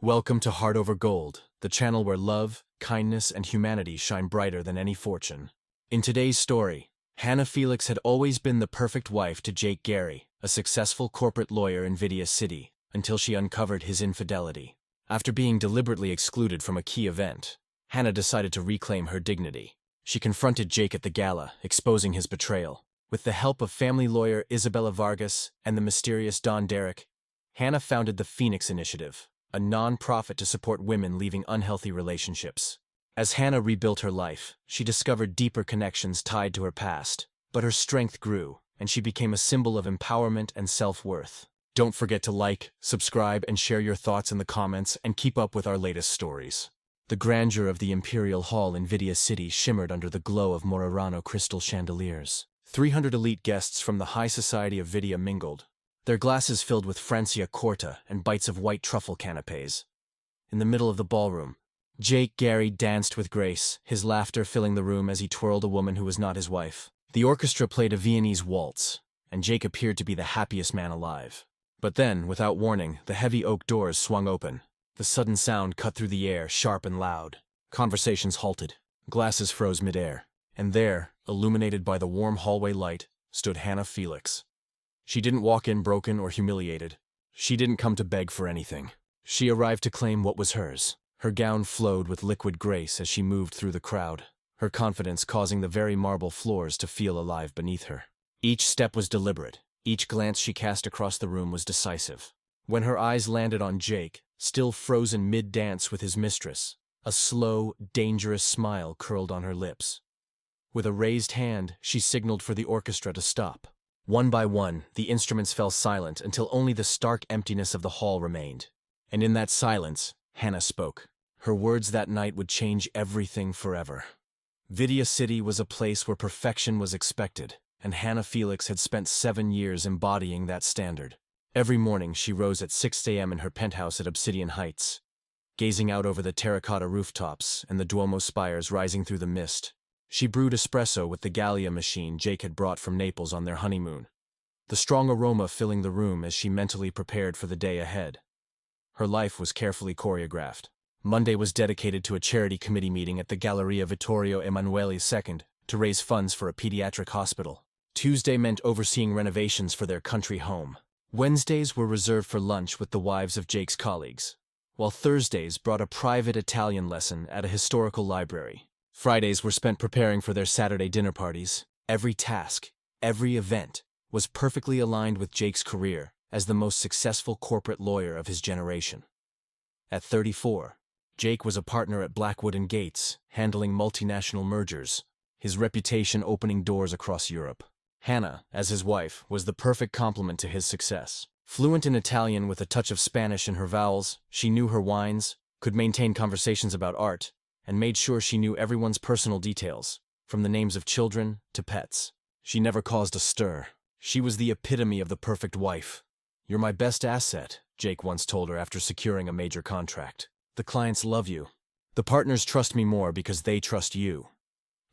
Welcome to Heart Over Gold, the channel where love, kindness, and humanity shine brighter than any fortune. In today's story, Hannah Felix had always been the perfect wife to Jake Gary, a successful corporate lawyer in Vidia City, until she uncovered his infidelity. After being deliberately excluded from a key event, Hannah decided to reclaim her dignity. She confronted Jake at the gala, exposing his betrayal. With the help of family lawyer Isabella Vargas and the mysterious Don Derrick, Hannah founded the Phoenix Initiative, a non-profit to support women leaving unhealthy relationships. As Hannah rebuilt her life, she discovered deeper connections tied to her past, but her strength grew, and she became a symbol of empowerment and self-worth. Don't forget to like, subscribe, and share your thoughts in the comments, and keep up with our latest stories. The grandeur of the Imperial Hall in Vidia City shimmered under the glow of Murano crystal chandeliers. 300 elite guests from the high society of Vidia mingled, their glasses filled with Francia Corta and bites of white truffle canapes. In the middle of the ballroom, Jake Gary danced with grace, his laughter filling the room as he twirled a woman who was not his wife. The orchestra played a Viennese waltz, and Jake appeared to be the happiest man alive. But then, without warning, the heavy oak doors swung open. The sudden sound cut through the air, sharp and loud. Conversations halted. Glasses froze midair. And there, illuminated by the warm hallway light, stood Hannah Felix. She didn't walk in broken or humiliated. She didn't come to beg for anything. She arrived to claim what was hers. Her gown flowed with liquid grace as she moved through the crowd, her confidence causing the very marble floors to feel alive beneath her. Each step was deliberate. Each glance she cast across the room was decisive. When her eyes landed on Jake, still frozen mid-dance with his mistress, a slow, dangerous smile curled on her lips. With a raised hand, she signaled for the orchestra to stop. One by one, the instruments fell silent until only the stark emptiness of the hall remained. And in that silence, Hannah spoke. Her words that night would change everything forever. Vidia City was a place where perfection was expected, and Hannah Felix had spent 7 years embodying that standard. Every morning she rose at 6 a.m. in her penthouse at Obsidian Heights, gazing out over the terracotta rooftops and the Duomo spires rising through the mist. She brewed espresso with the Gallia machine Jake had brought from Naples on their honeymoon, the strong aroma filling the room as she mentally prepared for the day ahead. Her life was carefully choreographed. Monday was dedicated to a charity committee meeting at the Galleria Vittorio Emanuele II to raise funds for a pediatric hospital. Tuesday meant overseeing renovations for their country home. Wednesdays were reserved for lunch with the wives of Jake's colleagues, while Thursdays brought a private Italian lesson at a historical library. Fridays were spent preparing for their Saturday dinner parties. Every task, every event, was perfectly aligned with Jake's career as the most successful corporate lawyer of his generation. At 34, Jake was a partner at Blackwood and Gates, handling multinational mergers, his reputation opening doors across Europe. Hannah, as his wife, was the perfect complement to his success. Fluent in Italian with a touch of Spanish in her vowels, she knew her wines, could maintain conversations about art, and made sure she knew everyone's personal details, from the names of children to pets. She never caused a stir. She was the epitome of the perfect wife. "You're my best asset," Jake once told her after securing a major contract. "The clients love you. The partners trust me more because they trust you."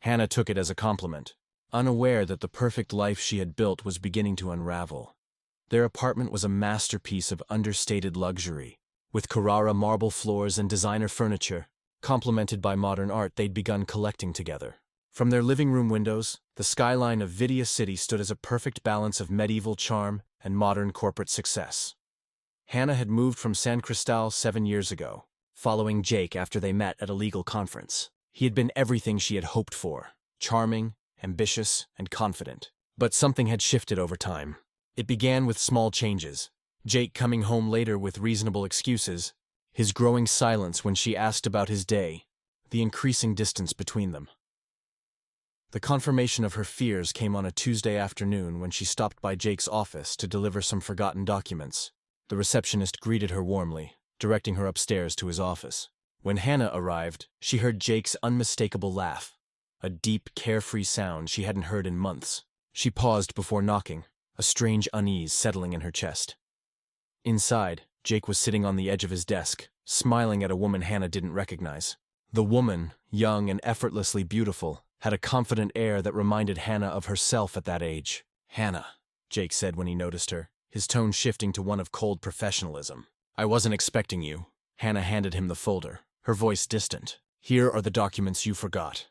Hannah took it as a compliment, unaware that the perfect life she had built was beginning to unravel. Their apartment was a masterpiece of understated luxury, with Carrara marble floors and designer furniture, complemented by modern art they'd begun collecting together. From their living room windows, the skyline of Vidia City stood as a perfect balance of medieval charm and modern corporate success. Hannah had moved from San Cristal 7 years ago, following Jake after they met at a legal conference. He had been everything she had hoped for: charming, ambitious, and confident. But something had shifted over time. It began with small changes: Jake coming home later with reasonable excuses, his growing silence when she asked about his day, the increasing distance between them. The confirmation of her fears came on a Tuesday afternoon when she stopped by Jake's office to deliver some forgotten documents. The receptionist greeted her warmly, directing her upstairs to his office. When Hannah arrived, she heard Jake's unmistakable laugh, a deep, carefree sound she hadn't heard in months. She paused before knocking, a strange unease settling in her chest. Inside, Jake was sitting on the edge of his desk, smiling at a woman Hannah didn't recognize. The woman, young and effortlessly beautiful, had a confident air that reminded Hannah of herself at that age. "Hannah," Jake said when he noticed her, his tone shifting to one of cold professionalism. "I wasn't expecting you." Hannah handed him the folder, her voice distant. Here are the documents you forgot.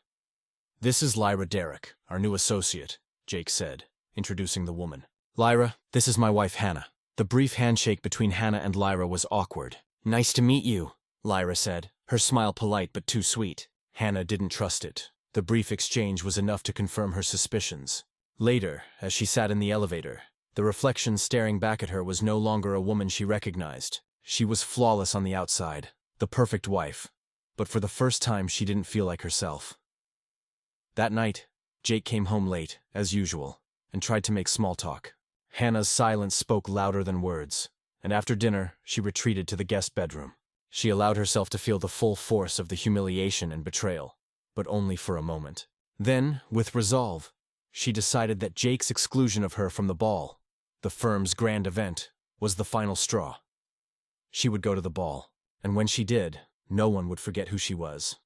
This is Lyra Derrick, our new associate, Jake said, introducing the woman. Lyra, this is my wife Hannah. The brief handshake between Hannah and Lyra was awkward. Nice to meet you, Lyra said, her smile polite but too sweet. Hannah didn't trust it. The brief exchange was enough to confirm her suspicions. Later, as she sat in the elevator, the reflection staring back at her was no longer a woman she recognized. She was flawless on the outside, the perfect wife. But for the first time she didn't feel like herself. That night, Jake came home late, as usual, and tried to make small talk. Hannah's silence spoke louder than words, and after dinner, she retreated to the guest bedroom. She allowed herself to feel the full force of the humiliation and betrayal, but only for a moment. Then, with resolve, she decided that Jake's exclusion of her from the ball, the firm's grand event, was the final straw. She would go to the ball, and when she did, no one would forget who she was.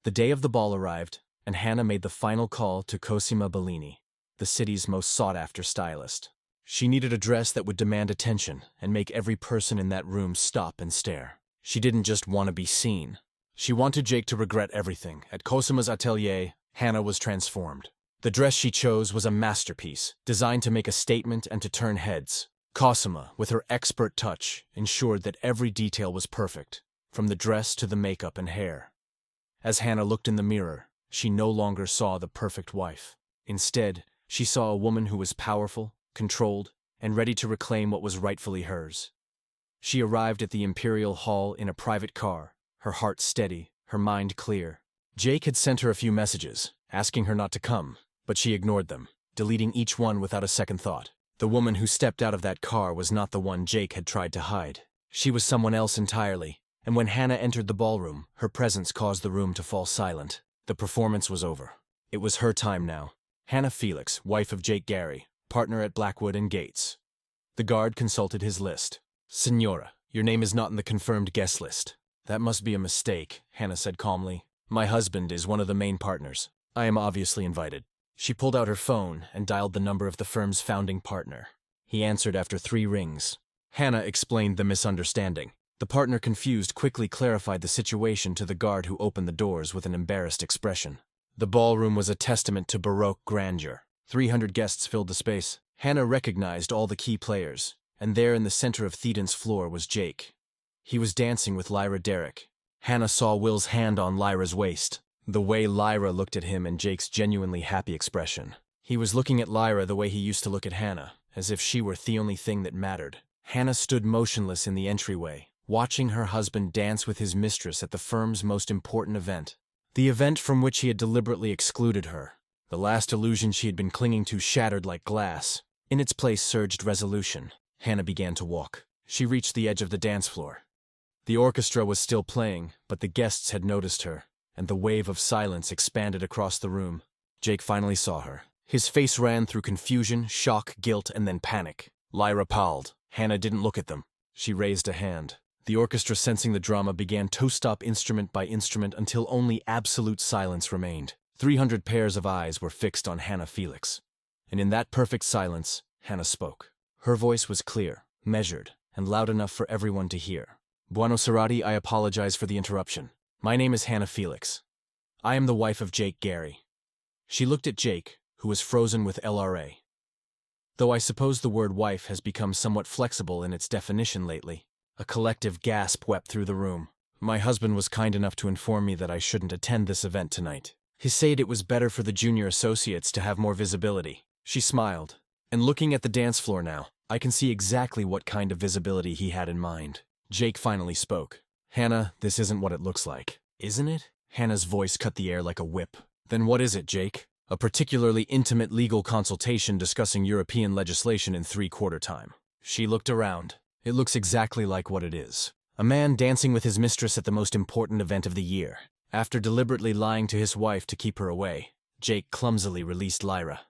The day of the ball arrived, and Hannah made the final call to Cosima Bellini, the city's most sought-after stylist. She needed a dress that would demand attention and make every person in that room stop and stare. She didn't just want to be seen. She wanted Jake to regret everything. At Cosima's atelier, Hannah was transformed. The dress she chose was a masterpiece, designed to make a statement and to turn heads. Cosima, with her expert touch, ensured that every detail was perfect, from the dress to the makeup and hair. As Hannah looked in the mirror, she no longer saw the perfect wife. Instead, she saw a woman who was powerful, controlled, and ready to reclaim what was rightfully hers. She arrived at the Imperial Hall in a private car, her heart steady, her mind clear. Jake had sent her a few messages, asking her not to come, but she ignored them, deleting each one without a second thought. The woman who stepped out of that car was not the one Jake had tried to hide. She was someone else entirely, and when Hannah entered the ballroom, her presence caused the room to fall silent. The performance was over. It was her time now. Hannah Felix, wife of Jake Gary, partner at Blackwood and Gates. The guard consulted his list. Signora, your name is not in the confirmed guest list. That must be a mistake, Hannah said calmly. My husband is one of the main partners. I am obviously invited. She pulled out her phone and dialed the number of the firm's founding partner. He answered after 3 rings. Hannah explained the misunderstanding. The partner, confused, quickly clarified the situation to the guard who opened the doors with an embarrassed expression. The ballroom was a testament to Baroque grandeur. 300 guests filled the space. Hannah recognized all the key players, and there in the center of Theden's floor was Jake. He was dancing with Lyra Derrick. Hannah saw Will's hand on Lyra's waist. The way Lyra looked at him and Jake's genuinely happy expression. He was looking at Lyra the way he used to look at Hannah, as if she were the only thing that mattered. Hannah stood motionless in the entryway, watching her husband dance with his mistress at the firm's most important event. The event from which he had deliberately excluded her. The last illusion she had been clinging to shattered like glass. In its place surged resolution. Hannah began to walk. She reached the edge of the dance floor. The orchestra was still playing, but the guests had noticed her, and the wave of silence expanded across the room. Jake finally saw her. His face ran through confusion, shock, guilt, and then panic. Lyra palled. Hannah didn't look at them. She raised a hand. The orchestra, sensing the drama, began to stop instrument by instrument until only absolute silence remained. 300 pairs of eyes were fixed on Hannah Felix. And in that perfect silence, Hannah spoke. Her voice was clear, measured, and loud enough for everyone to hear. Buonoserati, I apologize for the interruption. My name is Hannah Felix. I am the wife of Jake Gary. She looked at Jake, who was frozen with LRA. Though I suppose the word wife has become somewhat flexible in its definition lately. A collective gasp swept through the room. My husband was kind enough to inform me that I shouldn't attend this event tonight. He said it was better for the junior associates to have more visibility. She smiled. And looking at the dance floor now, I can see exactly what kind of visibility he had in mind. Jake finally spoke. Hannah, this isn't what it looks like. Isn't it? Hannah's voice cut the air like a whip. Then what is it, Jake? A particularly intimate legal consultation discussing European legislation in 3/4 time. She looked around. It looks exactly like what it is. A man dancing with his mistress at the most important event of the year. After deliberately lying to his wife to keep her away, Jake clumsily released Lyra.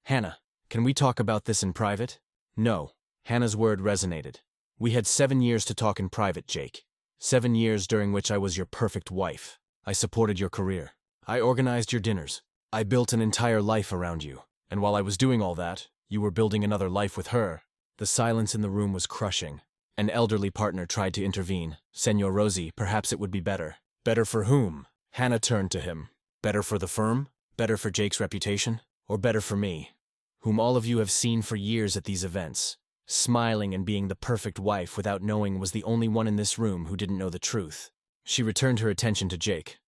Hannah, can we talk about this in private? No. Hannah's word resonated. We had 7 years to talk in private, Jake. 7 years during which I was your perfect wife. I supported your career. I organized your dinners. I built an entire life around you. And while I was doing all that, you were building another life with her. The silence in the room was crushing. An elderly partner tried to intervene. Senor Rosie, perhaps it would be better. Better for whom? Hannah turned to him. Better for the firm? Better for Jake's reputation? Or better for me, whom all of you have seen for years at these events, smiling and being the perfect wife without knowing was the only one in this room who didn't know the truth. She returned her attention to Jake.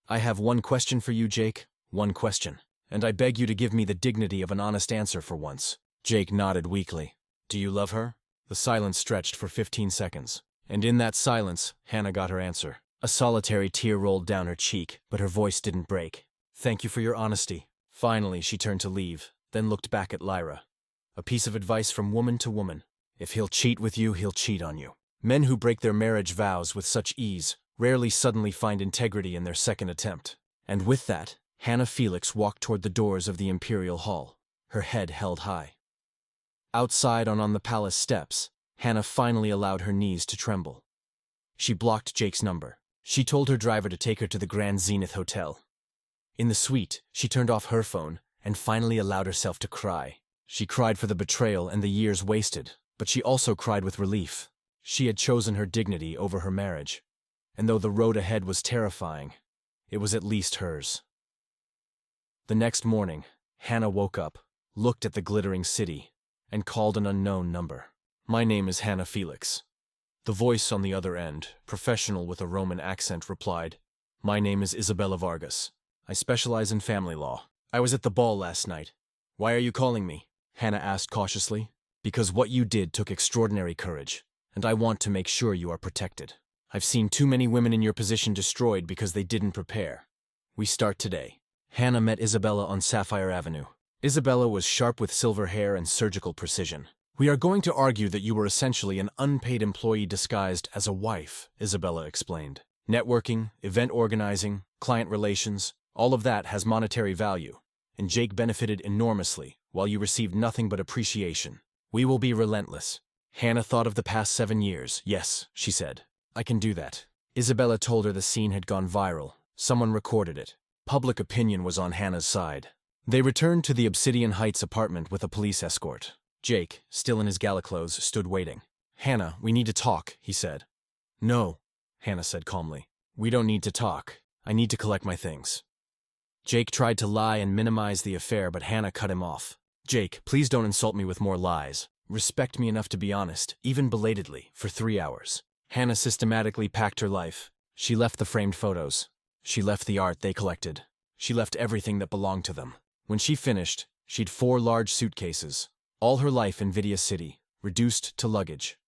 I have one question for you, Jake. One question. And I beg you to give me the dignity of an honest answer for once. Jake nodded weakly. Do you love her? The silence stretched for 15 seconds. And in that silence, Hannah got her answer. A solitary tear rolled down her cheek, but her voice didn't break. Thank you for your honesty. Finally, she turned to leave, then looked back at Lyra. A piece of advice from woman to woman. If he'll cheat with you, he'll cheat on you. Men who break their marriage vows with such ease rarely suddenly find integrity in their second attempt. And with that, Hannah Felix walked toward the doors of the Imperial Hall, her head held high. Outside on the palace steps, Hannah finally allowed her knees to tremble. She blocked Jake's number. She told her driver to take her to the Grand Zenith Hotel. In the suite, she turned off her phone and finally allowed herself to cry. She cried for the betrayal and the years wasted, but she also cried with relief. She had chosen her dignity over her marriage. And though the road ahead was terrifying, it was at least hers. The next morning, Hannah woke up, looked at the glittering city, and called an unknown number. My name is Hannah Felix. The voice on the other end, professional with a Roman accent, replied, My name is Isabella Vargas. I specialize in family law. I was at the ball last night. Why are you calling me? Hannah asked cautiously. Because what you did took extraordinary courage, and I want to make sure you are protected. I've seen too many women in your position destroyed because they didn't prepare. We start today. Hannah met Isabella on Sapphire Avenue. Isabella was sharp with silver hair and surgical precision. We are going to argue that you were essentially an unpaid employee disguised as a wife, Isabella explained. Networking, event organizing, client relations, all of that has monetary value, and Jake benefited enormously, while you received nothing but appreciation. We will be relentless. Hannah thought of the past 7 years. Yes, she said. I can do that. Isabella told her the scene had gone viral. Someone recorded it. Public opinion was on Hannah's side. They returned to the Obsidian Heights apartment with a police escort. Jake, still in his gala clothes, stood waiting. Hannah, we need to talk, he said. No, Hannah said calmly. We don't need to talk. I need to collect my things. Jake tried to lie and minimize the affair, but Hannah cut him off. Jake, please don't insult me with more lies. Respect me enough to be honest, even belatedly, for 3 hours. Hannah systematically packed her life. She left the framed photos. She left the art they collected. She left everything that belonged to them. When she finished, she'd 4 large suitcases. All her life in Vidia City, reduced to luggage.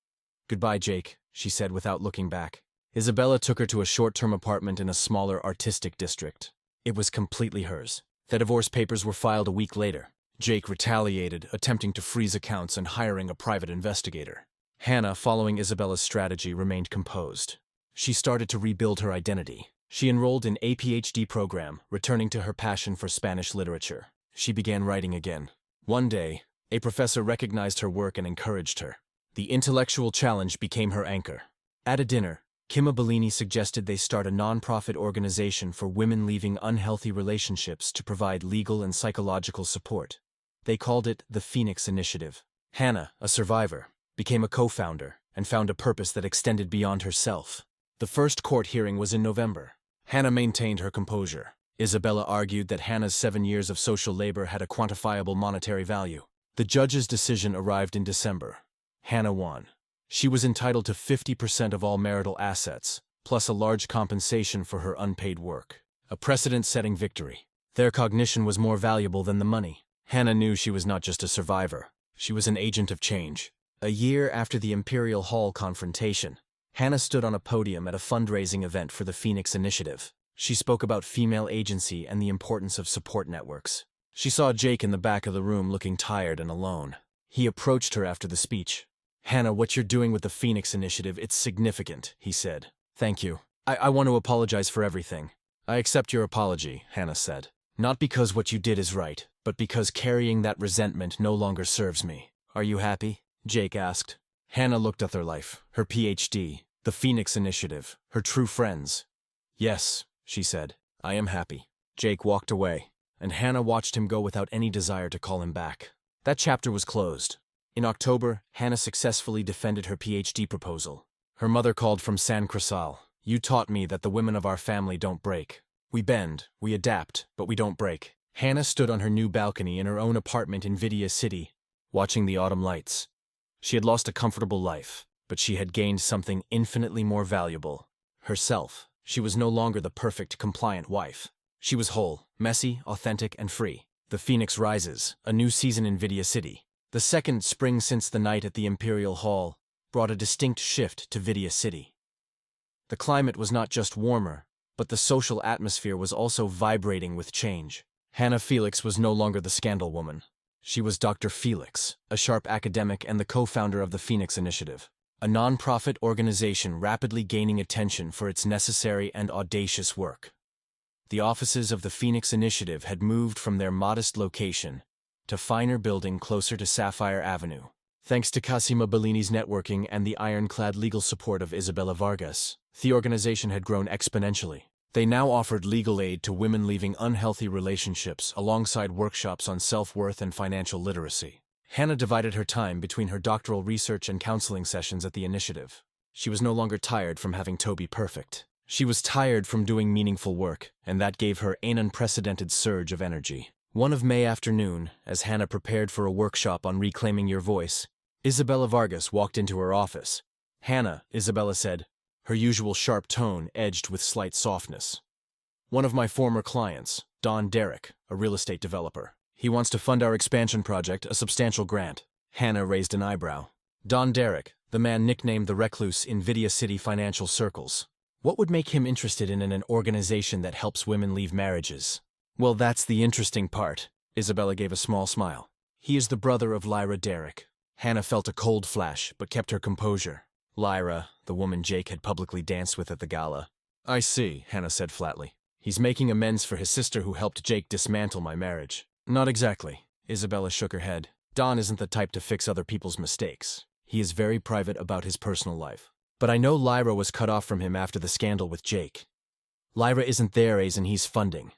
Goodbye, Jake, she said without looking back. Isabella took her to a short-term apartment in a smaller artistic district. It was completely hers. The divorce papers were filed a week later. Jake retaliated, attempting to freeze accounts and hiring a private investigator. Hannah, following Isabella's strategy, remained composed. She started to rebuild her identity. She enrolled in a PhD program, returning to her passion for Spanish literature. She began writing again. One day, a professor recognized her work and encouraged her. The intellectual challenge became her anchor. At a dinner, Kima Bellini suggested they start a non-profit organization for women leaving unhealthy relationships to provide legal and psychological support. They called it the Phoenix Initiative. Hannah, a survivor, became a co-founder and found a purpose that extended beyond herself. The first court hearing was in November. Hannah maintained her composure. Isabella argued that Hannah's 7 years of social labor had a quantifiable monetary value. The judge's decision arrived in December. Hannah won. She was entitled to 50% of all marital assets, plus a large compensation for her unpaid work. A precedent-setting victory. Their cognition was more valuable than the money. Hannah knew she was not just a survivor. She was an agent of change. A year after the Imperial Hall confrontation, Hannah stood on a podium at a fundraising event for the Phoenix Initiative. She spoke about female agency and the importance of support networks. She saw Jake in the back of the room looking tired and alone. He approached her after the speech. Hannah, what you're doing with the Phoenix Initiative, it's significant, he said. Thank you. I want to apologize for everything. I accept your apology, Hannah said. Not because what you did is right, but because carrying that resentment no longer serves me. Are you happy? Jake asked. Hannah looked at their life, her PhD, the Phoenix Initiative, her true friends. Yes, she said. I am happy. Jake walked away, and Hannah watched him go without any desire to call him back. That chapter was closed. In October, Hannah successfully defended her PhD proposal. Her mother called from San Crisal. "You taught me that the women of our family don't break. We bend, we adapt, but we don't break." Hannah stood on her new balcony in her own apartment in Vidia City, watching the autumn lights. She had lost a comfortable life, but she had gained something infinitely more valuable: herself. She was no longer the perfect, compliant wife. She was whole, messy, authentic, and free. The Phoenix rises, a new season in Vidia City. The second spring since the night at the Imperial Hall brought a distinct shift to Vidia City. The climate was not just warmer, but the social atmosphere was also vibrating with change. Hannah Felix was no longer the scandal woman. She was Dr. Felix, a sharp academic and the co-founder of the Phoenix Initiative, a non-profit organization rapidly gaining attention for its necessary and audacious work. The offices of the Phoenix Initiative had moved from their modest location to finer building closer to Sapphire Avenue. Thanks to Cosima Bellini's networking and the ironclad legal support of Isabella Vargas, the organization had grown exponentially. They now offered legal aid to women leaving unhealthy relationships alongside workshops on self-worth and financial literacy. Hannah divided her time between her doctoral research and counseling sessions at the initiative. She was no longer tired from having to be perfect. She was tired from doing meaningful work, and that gave her an unprecedented surge of energy. One of May afternoon, as Hannah prepared for a workshop on reclaiming your voice, Isabella Vargas walked into her office. "Hannah," Isabella said, her usual sharp tone edged with slight softness. "One of my former clients, Don Derrick, a real estate developer. He wants to fund our expansion project, a substantial grant." Hannah raised an eyebrow. Don Derrick, the man nicknamed the Recluse in Vidia City financial circles. What would make him interested in an organization that helps women leave marriages? "Well, that's the interesting part." Isabella gave a small smile. "He is the brother of Lyra Derrick." Hannah felt a cold flash, but kept her composure. Lyra, the woman Jake had publicly danced with at the gala. "I see," Hannah said flatly. "He's making amends for his sister who helped Jake dismantle my marriage." "Not exactly." Isabella shook her head. "Don isn't the type to fix other people's mistakes. He is very private about his personal life. But I know Lyra was cut off from him after the scandal with Jake. Lyra isn't there, and he's funding.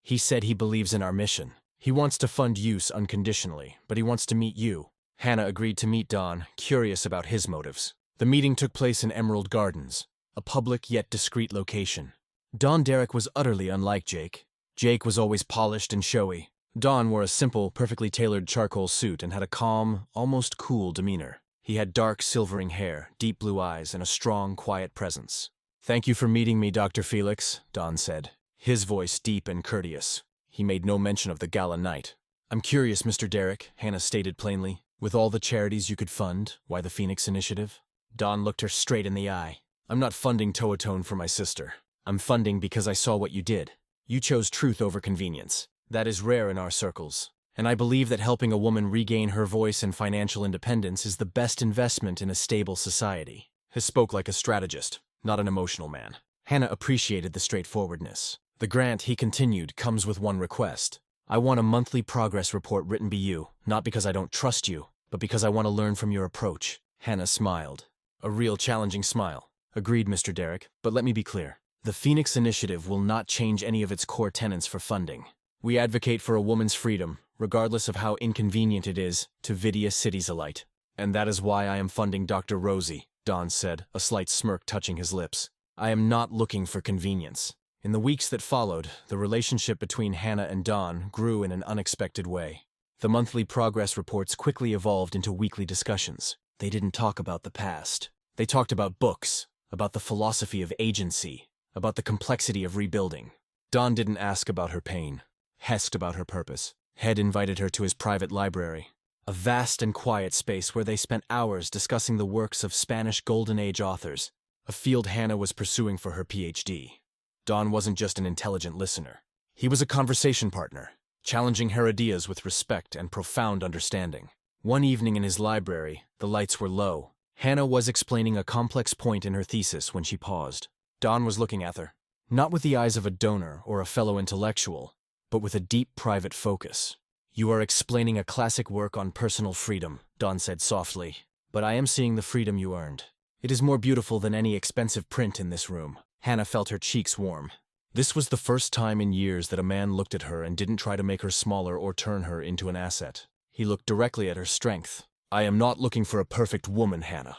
He said he believes in our mission. He wants to fund use unconditionally, but he wants to meet you." Hannah agreed to meet Don, curious about his motives. The meeting took place in Emerald Gardens, a public yet discreet location. Don Derrick was utterly unlike Jake. Jake was always polished and showy. Don wore a simple, perfectly tailored charcoal suit and had a calm, almost cool demeanor. He had dark, silvering hair, deep blue eyes, and a strong, quiet presence. "Thank you for meeting me, Dr. Felix," Don said, his voice deep and courteous. He made no mention of the gala night. "I'm curious, Mr. Derrick," Hannah stated plainly. "With all the charities you could fund, why the Phoenix Initiative?" Don looked her straight in the eye. "I'm not funding Toatone for my sister. I'm funding because I saw what you did. You chose truth over convenience. That is rare in our circles. And I believe that helping a woman regain her voice and financial independence is the best investment in a stable society." He spoke like a strategist, not an emotional man. Hannah appreciated the straightforwardness. "The grant," he continued, "comes with one request. I want a monthly progress report written by you, not because I don't trust you, but because I want to learn from your approach." Hannah smiled. A real challenging smile. "Agreed, Mr. Derrick, but let me be clear. The Phoenix Initiative will not change any of its core tenets for funding. We advocate for a woman's freedom, regardless of how inconvenient it is to Vidia City's elite. And that is why I am funding Dr. Rosie," Don said, a slight smirk touching his lips. "I am not looking for convenience." In the weeks that followed, the relationship between Hannah and Don grew in an unexpected way. The monthly progress reports quickly evolved into weekly discussions. They didn't talk about the past. They talked about books, about the philosophy of agency, about the complexity of rebuilding. Don didn't ask about her pain. Asked about her purpose. Head invited her to his private library, a vast and quiet space where they spent hours discussing the works of Spanish Golden Age authors, a field Hannah was pursuing for her PhD. Don wasn't just an intelligent listener. He was a conversation partner, challenging her ideas with respect and profound understanding. One evening in his library, the lights were low. Hannah was explaining a complex point in her thesis when she paused. Don was looking at her, not with the eyes of a donor or a fellow intellectual, but with a deep private focus. "You are explaining a classic work on personal freedom," Don said softly, "but I am seeing the freedom you earned. It is more beautiful than any expensive print in this room." Hannah felt her cheeks warm. This was the first time in years that a man looked at her and didn't try to make her smaller or turn her into an asset. He looked directly at her strength, I am not looking for a perfect woman, Hannah.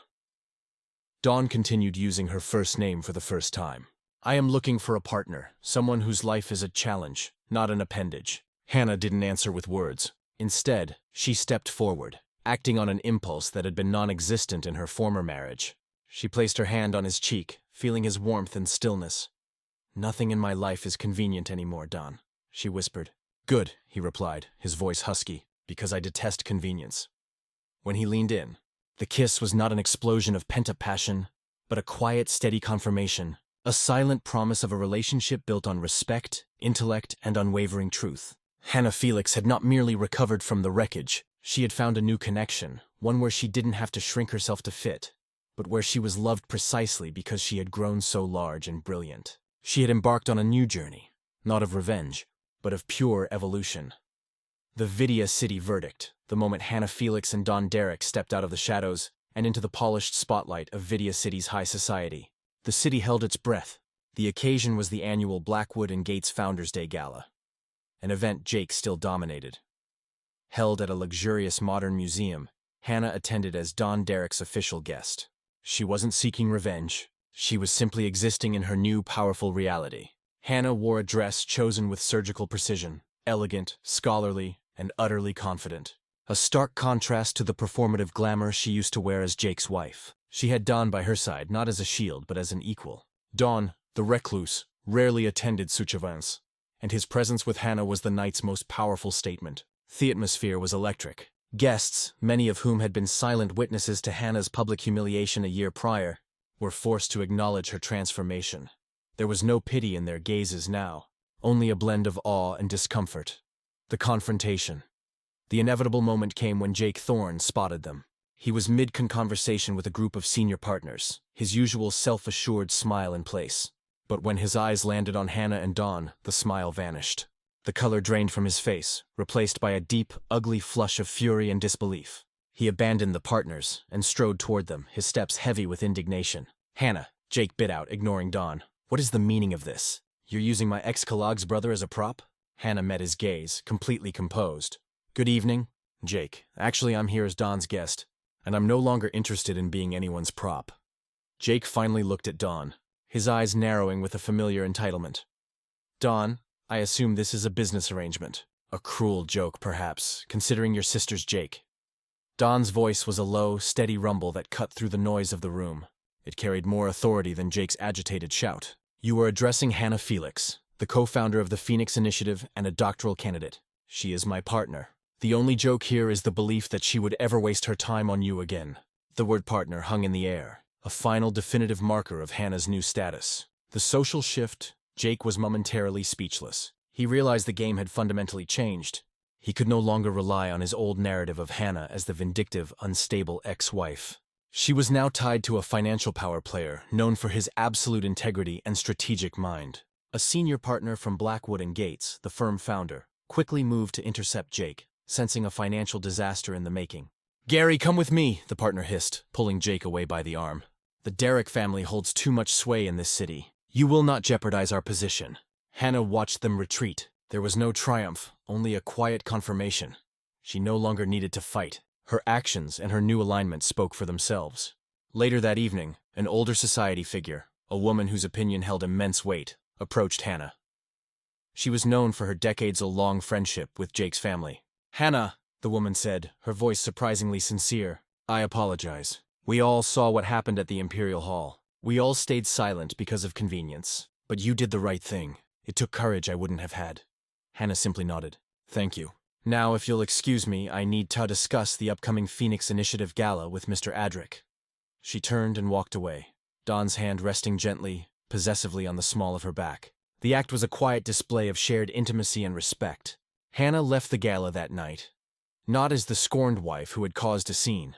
Dawn continued using her first name for the first time. I am looking for a partner, someone whose life is a challenge, not an appendage. Hannah didn't answer with words. Instead, she stepped forward, acting on an impulse that had been non-existent in her former marriage. She placed her hand on his cheek, feeling his warmth and stillness. Nothing in my life is convenient anymore, Don, she whispered. Good, he replied, his voice husky, because I detest convenience. When he leaned in, the kiss was not an explosion of pent-up passion, but a quiet, steady confirmation, a silent promise of a relationship built on respect, intellect, and unwavering truth. Hannah Felix had not merely recovered from the wreckage, she had found a new connection, one where she didn't have to shrink herself to fit, but where she was loved precisely because she had grown so large and brilliant. She had embarked on a new journey, not of revenge, but of pure evolution. The Vidya City verdict, the moment Hannah Felix and Don Derek stepped out of the shadows and into the polished spotlight of Vidya City's high society. The city held its breath. The occasion was the annual Blackwood and Gates Founders' Day Gala, an event Jake still dominated. Held at a luxurious modern museum, Hannah attended as Don Derek's official guest. She wasn't seeking revenge. She was simply existing in her new, powerful reality. Hannah wore a dress chosen with surgical precision, elegant, scholarly, and utterly confident. A stark contrast to the performative glamour she used to wear as Jake's wife. She had Don by her side, not as a shield, but as an equal. Don, the recluse, rarely attended such events, and his presence with Hannah was the night's most powerful statement. The atmosphere was electric. Guests, many of whom had been silent witnesses to Hannah's public humiliation a year prior, were forced to acknowledge her transformation. There was no pity in their gazes now, only a blend of awe and discomfort. The confrontation. The inevitable moment came when Jake Thorne spotted them. He was mid-conversation with a group of senior partners, his usual self-assured smile in place. But when his eyes landed on Hannah and Dawn, the smile vanished. The color drained from his face, replaced by a deep, ugly flush of fury and disbelief. He abandoned the partners and strode toward them, his steps heavy with indignation. Hannah, Jake bit out, ignoring Dawn. What is the meaning of this? You're using my ex-colleague's brother as a prop? Hannah met his gaze, completely composed. Good evening, Jake. Actually, I'm here as Dawn's guest, and I'm no longer interested in being anyone's prop. Jake finally looked at Dawn, his eyes narrowing with a familiar entitlement. Dawn, I assume this is a business arrangement. A cruel joke, perhaps, considering your sister's Jake. Dawn's voice was a low, steady rumble that cut through the noise of the room. It carried more authority than Jake's agitated shout. You are addressing Hannah Felix, the co-founder of the Phoenix Initiative and a doctoral candidate. She is my partner. The only joke here is the belief that she would ever waste her time on you again. The word partner hung in the air, a final definitive marker of Hannah's new status. The social shift, Jake was momentarily speechless. He realized the game had fundamentally changed. He could no longer rely on his old narrative of Hannah as the vindictive, unstable ex-wife. She was now tied to a financial power player known for his absolute integrity and strategic mind. A senior partner from Blackwood and Gates, the firm founder, quickly moved to intercept Jake, sensing a financial disaster in the making. Gary, come with me, the partner hissed, pulling Jake away by the arm. The Derek family holds too much sway in this city. You will not jeopardize our position. Hannah watched them retreat. There was no triumph, only a quiet confirmation. She no longer needed to fight. Her actions and her new alignment spoke for themselves. Later that evening, an older society figure, a woman whose opinion held immense weight, approached Hannah. She was known for her decades-long friendship with Jake's family. Hannah, the woman said, her voice surprisingly sincere. I apologize. We all saw what happened at the Imperial Hall. We all stayed silent because of convenience. But you did the right thing. It took courage I wouldn't have had. Hannah simply nodded. Thank you. Now, if you'll excuse me, I need to discuss the upcoming Phoenix Initiative Gala with Mr. Adric. She turned and walked away, Dawn's hand resting gently, possessively on the small of her back. The act was a quiet display of shared intimacy and respect. Hannah left the gala that night, not as the scorned wife who had caused a scene,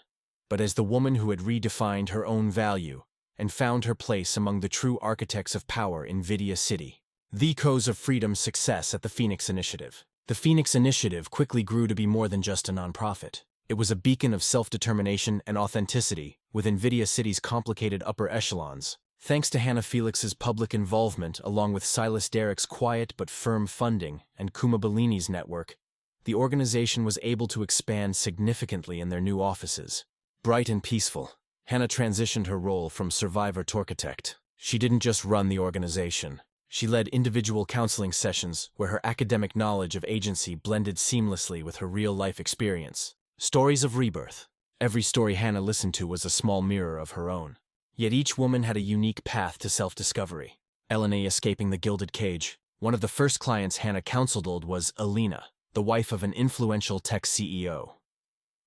but as the woman who had redefined her own value and found her place among the true architects of power in Vidya City. The cause of freedom's success at the Phoenix Initiative. The Phoenix Initiative quickly grew to be more than just a nonprofit. It was a beacon of self-determination and authenticity within Vidya City's complicated upper echelons. Thanks to Hannah Felix's public involvement along with Silas Derek's quiet but firm funding and Kuma Bellini's network, the organization was able to expand significantly in their new offices. Bright and peaceful, Hannah transitioned her role from survivor to architect. She didn't just run the organization. She led individual counseling sessions where her academic knowledge of agency blended seamlessly with her real-life experience. Stories of rebirth. Every story Hannah listened to was a small mirror of her own. Yet each woman had a unique path to self-discovery. Elena escaping the gilded cage. One of the first clients Hannah counseled was Alina, the wife of an influential tech CEO.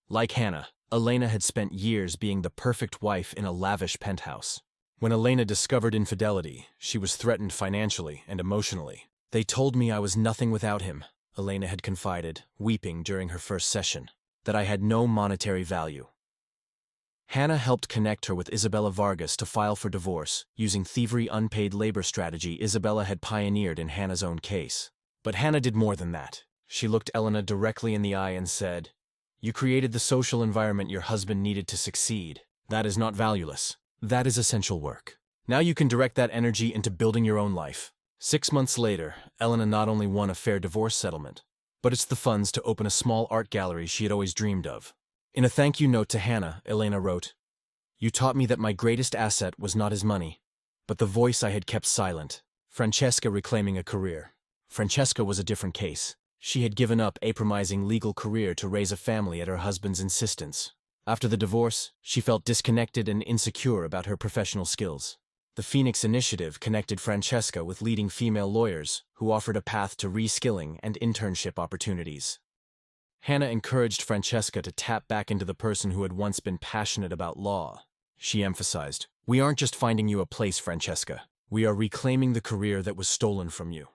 Like Hannah, Elena had spent years being the perfect wife in a lavish penthouse. When Elena discovered infidelity, she was threatened financially and emotionally. "They told me I was nothing without him," Elena had confided, weeping during her first session, "that I had no monetary value." Hannah helped connect her with Isabella Vargas to file for divorce, using thievery unpaid labor strategy Isabella had pioneered in Hannah's own case. But Hannah did more than that. She looked Elena directly in the eye and said, "You created the social environment your husband needed to succeed. That is not valueless. That is essential work. Now you can direct that energy into building your own life." 6 months later, Elena not only won a fair divorce settlement, but it's the funds to open a small art gallery she had always dreamed of. In a thank you note to Hannah, Elena wrote, "You taught me that my greatest asset was not his money, but the voice I had kept silent." Francesca reclaiming a career. Francesca was a different case. She had given up a promising legal career to raise a family at her husband's insistence. After the divorce, she felt disconnected and insecure about her professional skills. The Phoenix Initiative connected Francesca with leading female lawyers who offered a path to reskilling and internship opportunities. Hannah encouraged Francesca to tap back into the person who had once been passionate about law. She emphasized, "We aren't just finding you a place, Francesca. We are reclaiming the career that was stolen from you."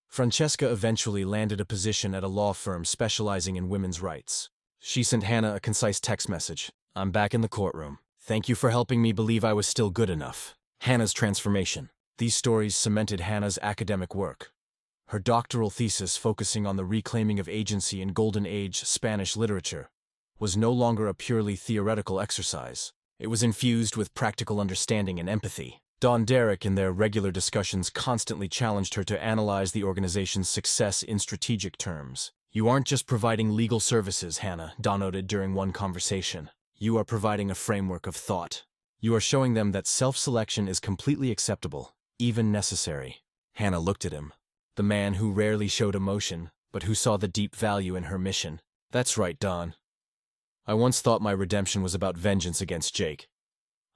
Francesca eventually landed a position at a law firm specializing in women's rights. She sent Hannah a concise text message. "I'm back in the courtroom. Thank you for helping me believe I was still good enough." Hannah's transformation. These stories cemented Hannah's academic work. Her doctoral thesis, focusing on the reclaiming of agency in Golden Age Spanish literature, was no longer a purely theoretical exercise. It was infused with practical understanding and empathy. Dawn Derrick, in their regular discussions, constantly challenged her to analyze the organization's success in strategic terms. "You aren't just providing legal services, Hannah," Dawn noted during one conversation. "You are providing a framework of thought. You are showing them that self-selection is completely acceptable, even necessary." Hannah looked at him. The man who rarely showed emotion, but who saw the deep value in her mission. "That's right, Dawn. I once thought my redemption was about vengeance against Jake.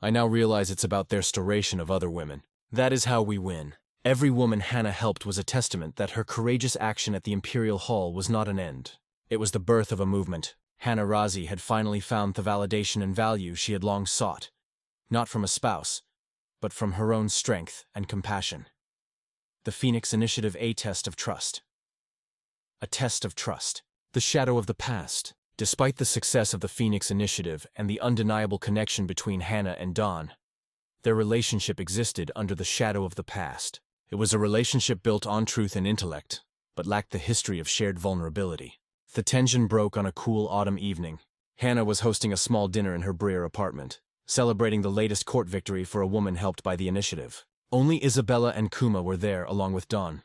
I now realize it's about their restoration of other women. That is how we win." Every woman Hannah helped was a testament that her courageous action at the Imperial Hall was not an end. It was the birth of a movement. Hannah Razi had finally found the validation and value she had long sought, not from a spouse, but from her own strength and compassion. The Phoenix Initiative, a test of trust. A test of trust. The shadow of the past. Despite the success of the Phoenix Initiative and the undeniable connection between Hannah and Dawn, their relationship existed under the shadow of the past. It was a relationship built on truth and intellect, but lacked the history of shared vulnerability. The tension broke on a cool autumn evening. Hannah was hosting a small dinner in her Breer apartment, celebrating the latest court victory for a woman helped by the initiative. Only Isabella and Kuma were there along with Dawn.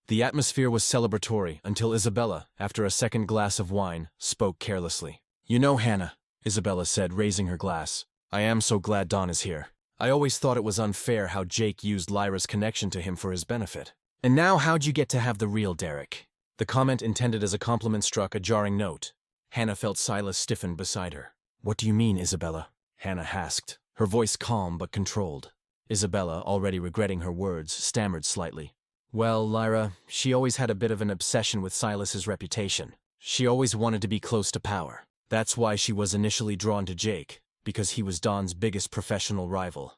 The atmosphere was celebratory until Isabella, after a second glass of wine, spoke carelessly. "You know, Hannah," Isabella said, raising her glass, "I am so glad Dawn is here. I always thought it was unfair how Jake used Lyra's connection to him for his benefit. And now how'd you get to have the real Derek?" The comment intended as a compliment struck a jarring note. Hannah felt Silas stiffen beside her. "What do you mean, Isabella?" Hannah asked, her voice calm but controlled. Isabella, already regretting her words, stammered slightly. "Well, Lyra, she always had a bit of an obsession with Silas's reputation. She always wanted to be close to power. That's why she was initially drawn to Jake, because he was Dawn's biggest professional rival."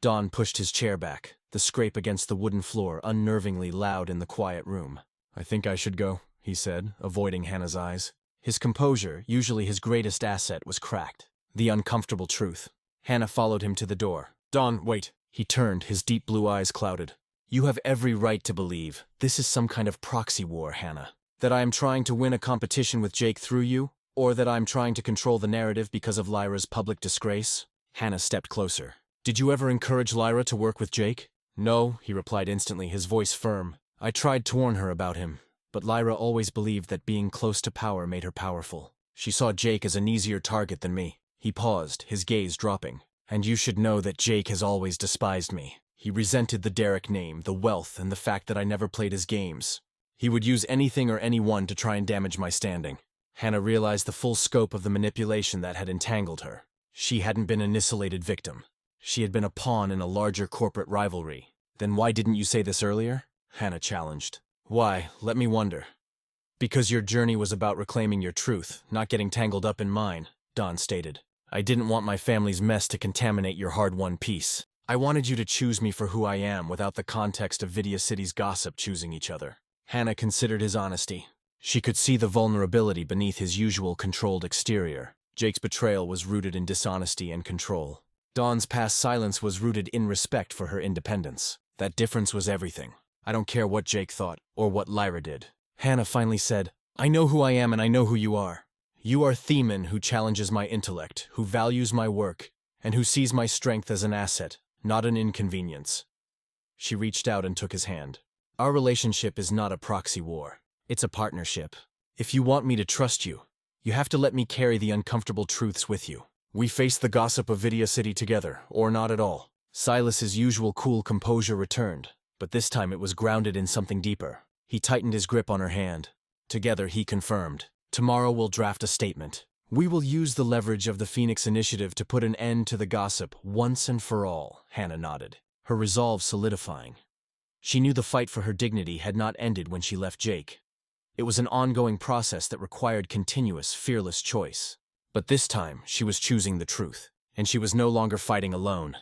Dawn pushed his chair back, the scrape against the wooden floor unnervingly loud in the quiet room. "I think I should go," he said, avoiding Hannah's eyes. His composure, usually his greatest asset, was cracked. The uncomfortable truth. Hannah followed him to the door. "Dawn, wait." He turned, his deep blue eyes clouded. "You have every right to believe this is some kind of proxy war, Hannah. That I am trying to win a competition with Jake through you, or that I am trying to control the narrative because of Lyra's public disgrace." Hannah stepped closer. "Did you ever encourage Lyra to work with Jake?" "No," he replied instantly, his voice firm. "I tried to warn her about him, But Lyra always believed that being close to power made her powerful. She saw Jake as an easier target than me. He paused, his gaze dropping. And you should know that Jake has always despised me. He resented the Derek name, the wealth, and the fact that I never played his games. He would use anything or anyone to try and damage my standing. Hannah realized the full scope of the manipulation that had entangled her. She hadn't been an isolated victim. She had been a pawn in a larger corporate rivalry. Then why didn't you say this earlier? Hannah challenged. Why, let me wonder. Because your journey was about reclaiming your truth, not getting tangled up in mine, Dawn stated. I didn't want my family's mess to contaminate your hard-won peace. I wanted you to choose me for who I am without the context of Vidya City's gossip choosing each other. Hannah considered his honesty. She could see the vulnerability beneath his usual controlled exterior. Jake's betrayal was rooted in dishonesty and control. Dawn's past silence was rooted in respect for her independence. That difference was everything. I don't care what Jake thought, or what Lyra did. Hannah finally said, I know who I am and I know who you are. You are Theman who challenges my intellect, who values my work, and who sees my strength as an asset, not an inconvenience. She reached out and took his hand. Our relationship is not a proxy war. It's a partnership. If you want me to trust you, you have to let me carry the uncomfortable truths with you. We face the gossip of Vidya City together, or not at all. Silas's usual cool composure returned, but this time it was grounded in something deeper. He tightened his grip on her hand. Together he confirmed. Tomorrow we'll draft a statement. We will use the leverage of the Phoenix Initiative to put an end to the gossip once and for all, Hannah nodded, her resolve solidifying. She knew the fight for her dignity had not ended when she left Jake. It was an ongoing process that required continuous, fearless choice. But this time, she was choosing the truth, and she was no longer fighting alone.